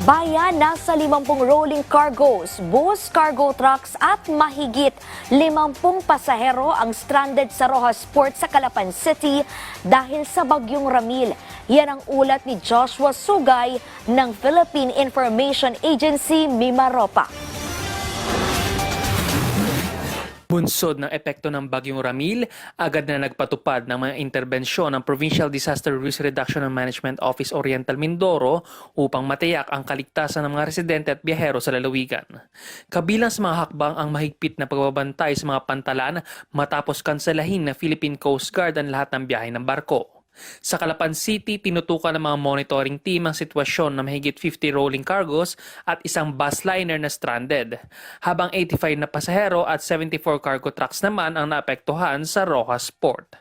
Bayan nasa 50 rolling cargos, bus, cargo trucks at mahigit 50 pasahero ang stranded sa Rojas Port sa Calapan City dahil sa bagyong Ramil. Yan ang ulat ni Joshua Sugay ng Philippine Information Agency Mimaropa. Bunsod ng epekto ng Bagyong Ramil, agad na nagpatupad ng mga interbensyon ng Provincial Disaster Risk Reduction and Management Office Oriental Mindoro upang matiyak ang kaligtasan ng mga residente at biyahero sa lalawigan. Kabilang sa mga hakbang ang mahigpit na pagbabantay sa mga pantalan matapos kanselahin ng Philippine Coast Guard ang lahat ng biyahe ng barko. Sa Calapan City, tinutukan ng mga monitoring team ang sitwasyon na mahigit 50 rolling cargos at isang bus liner na stranded, habang 85 na pasahero at 74 cargo trucks naman ang naapektuhan sa Rojas Port.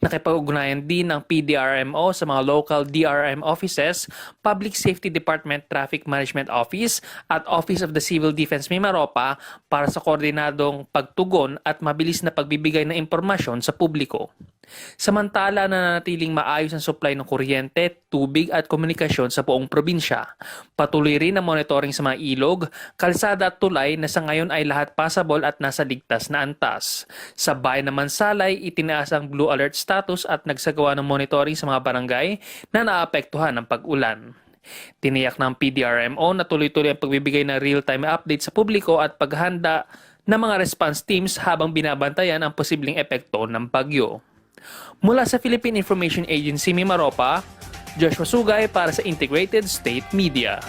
Nakipag-ugnayan din ng PDRMO sa mga local DRM offices, Public Safety Department Traffic Management Office at Office of the Civil Defense Mimaropa para sa koordinadong pagtugon at mabilis na pagbibigay ng impormasyon sa publiko. Samantala, nananatiling maayos ang supply ng kuryente, tubig at komunikasyon sa buong probinsya. Patuloy rin ang monitoring sa mga ilog, kalsada at tulay na sa ngayon ay lahat passable at nasa ligtas na antas. Sa bayan ng Mansalay, itinaas ang blue alert status at nagsagawa ng monitoring sa mga barangay na naapektuhan ng pag-ulan. Tiniyak ng PDRMO na tuloy-tuloy ang pagbibigay ng real-time update sa publiko at paghanda ng mga response teams habang binabantayan ang posibleng epekto ng bagyo. Mula sa Philippine Information Agency Mimaropa, Joshua Sugay para sa Integrated State Media.